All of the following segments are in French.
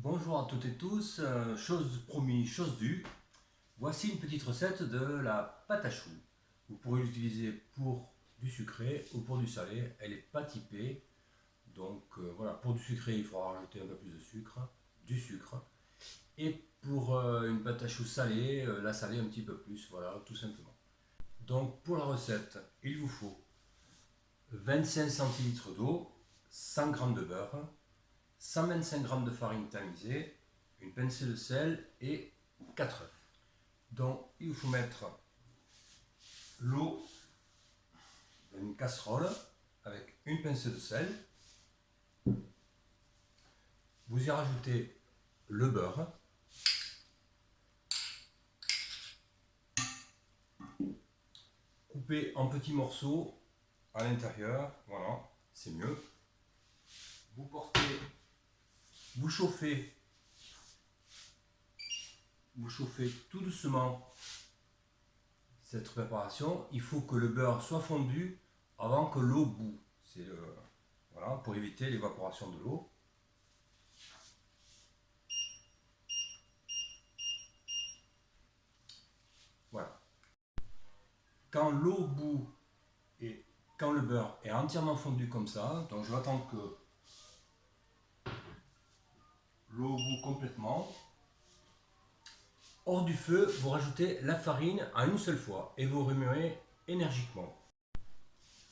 Bonjour à toutes et tous, chose promis, chose due. Voici une petite recette de la pâte à choux. Vous pourrez l'utiliser pour du sucré ou pour du salé. Elle n'est pas typée. Donc voilà, pour du sucré, il faudra rajouter un peu plus de sucre, du sucre. Et pour une pâte à choux salée, la saler un petit peu plus, voilà, tout simplement. Donc pour la recette, il vous faut 25 centilitres d'eau, 100 g de beurre, 125 g de farine tamisée, une pincée de sel et 4 œufs. Donc il vous faut mettre l'eau dans une casserole avec une pincée de sel. Vous y rajoutez le beurre. Coupé en petits morceaux à l'intérieur, voilà, c'est mieux. Vous portez, vous chauffez tout doucement cette préparation. Il faut que le beurre soit fondu avant que l'eau bout. C'est voilà, pour éviter l'évaporation de l'eau. Voilà. Quand l'eau bout et quand le beurre est entièrement fondu comme ça, donc je vais attendre que l'eau bout complètement. Hors du feu, vous rajoutez la farine à une seule fois et vous remuez énergiquement.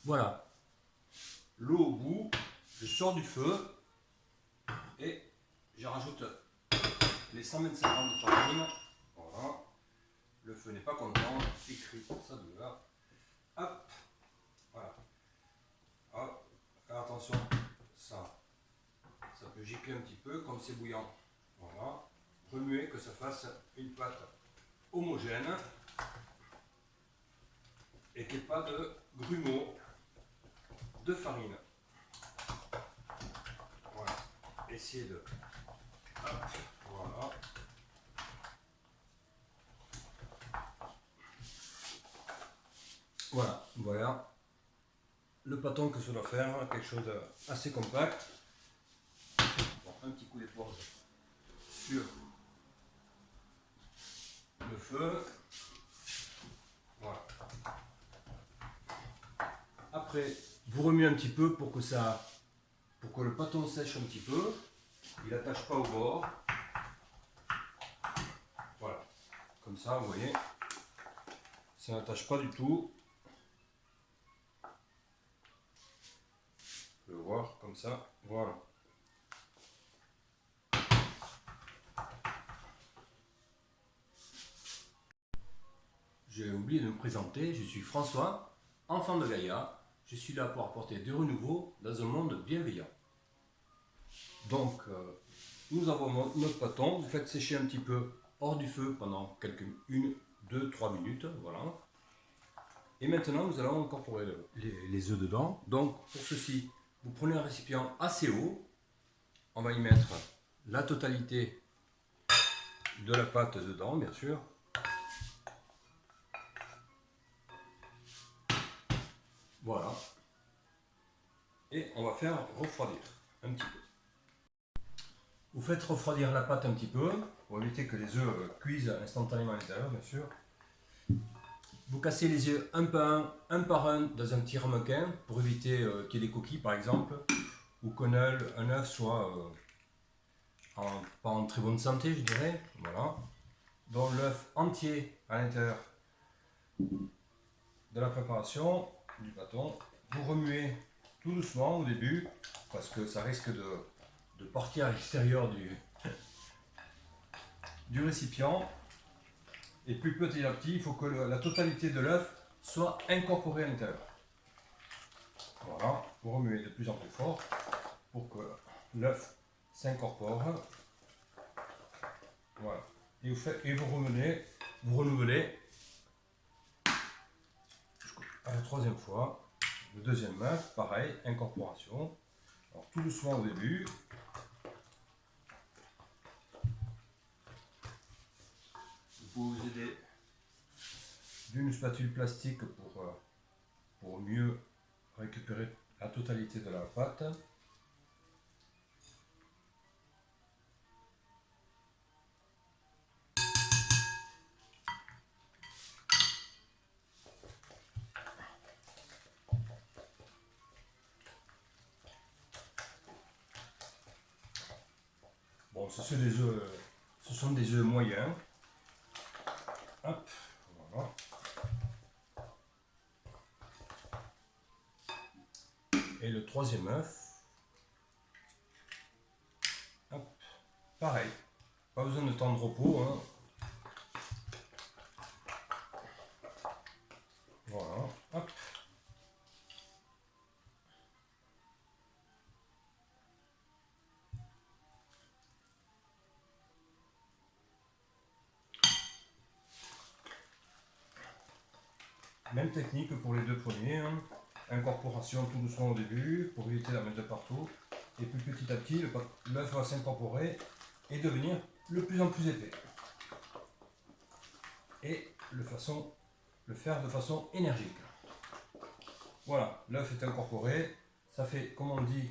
Voilà, l'eau au bout, je sors du feu et je rajoute les 125 g de farine. Voilà, le feu n'est pas content, écrit ça douleur. Hop, voilà. Hop, faire attention, ça peut gicler un petit peu comme c'est bouillant. Voilà, remuer que ça fasse une pâte homogène et qu'il n'y ait pas de grumeaux de farine. Voilà, essayez de... Hop, voilà. Voilà le pâton que ça doit faire, quelque chose d'assez compact. Bon, un petit coup d'éponge sur le feu. Voilà. Après, vous remuez un petit peu pour que le pâton sèche un petit peu. Il n'attache pas au bord. Voilà. Comme ça, vous voyez, ça n'attache pas du tout. Vous pouvez voir comme ça. Voilà. J'ai oublié de me présenter, je suis François, enfant de Gaïa. Je suis là pour apporter du renouveau dans un monde bienveillant. Donc, nous avons notre pâton, vous faites sécher un petit peu hors du feu pendant quelques 1, 2, 3 minutes, voilà. Et maintenant, nous allons incorporer les œufs dedans. Donc, pour ceci, vous prenez un récipient assez haut, on va y mettre la totalité de la pâte dedans, bien sûr. Voilà. Et on va faire refroidir un petit peu. Vous faites refroidir la pâte un petit peu, pour éviter que les œufs cuisent instantanément à l'intérieur, bien sûr. Vous cassez les œufs un par un dans un petit ramequin, pour éviter qu'il y ait des coquilles par exemple, ou qu'un œuf soit pas en très bonne santé, je dirais. Voilà. Donc l'œuf entier à l'intérieur de la préparation du bâton. Vous remuez tout doucement au début, parce que ça risque de partir à l'extérieur du récipient. Et plus petit à petit, il faut que la totalité de l'œuf soit incorporée à l'intérieur. Voilà, vous remuez de plus en plus fort pour que l'œuf s'incorpore. Voilà. Et vous renouvelez à la troisième fois. Le deuxième œuf, pareil, incorporation. Alors tout doucement au début. Vous pouvez vous aider d'une spatule plastique pour mieux récupérer la totalité de la pâte. Bon, ce sont des œufs moyens. Hop, voilà. Et le troisième œuf, hop, pareil. Pas besoin de temps de repos, hein. Voilà, hop. Même technique pour les deux premiers, hein. Incorporation tout doucement au début pour éviter la mettre de partout. Et puis petit à petit, l'œuf va s'incorporer et devenir de plus en plus épais. Et le faire de façon énergique. Voilà, l'œuf est incorporé. Ça fait, comme on dit,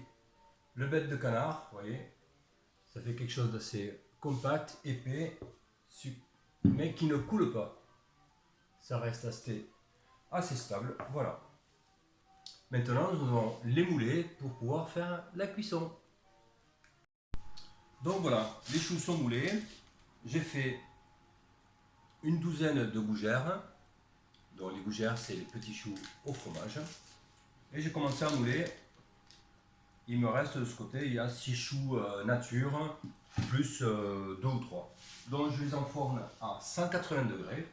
le bec de canard, vous voyez. Ça fait quelque chose d'assez compact, épais, mais qui ne coule pas. Ça reste assez stable, voilà. Maintenant, nous allons les mouler pour pouvoir faire la cuisson. Donc voilà, les choux sont moulés. J'ai fait une douzaine de gougères. Donc les gougères, c'est les petits choux au fromage. Et j'ai commencé à mouler. Il me reste de ce côté, il y a 6 choux nature, plus 2 ou 3. Donc je les enfourne à 180 degrés.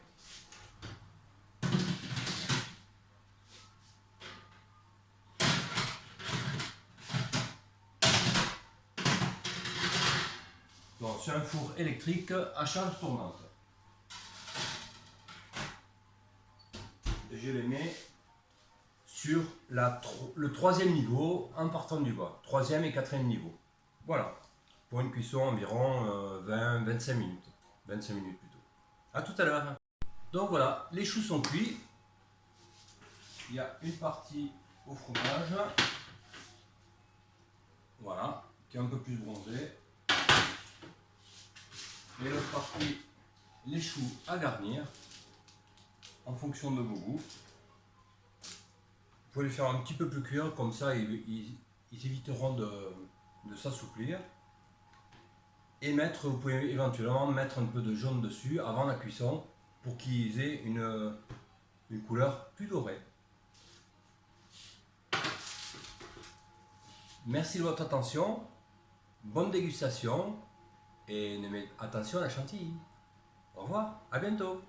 Donc c'est un four électrique à charge tournante. Je les mets sur le troisième niveau en partant du bas. Troisième et quatrième niveau. Voilà. Pour une cuisson environ 20-25 minutes. 25 minutes plutôt. A tout à l'heure. Donc voilà, les choux sont cuits. Il y a une partie au fromage. Voilà, qui est un peu plus bronzée. Et l'autre partie, les choux à garnir en fonction de vos goûts. Vous pouvez les faire un petit peu plus cuire, comme ça ils éviteront de s'assouplir. Et vous pouvez éventuellement mettre un peu de jaune dessus avant la cuisson pour qu'ils aient une couleur plus dorée. Merci de votre attention, bonne dégustation et attention à la chantilly. Au revoir, à bientôt.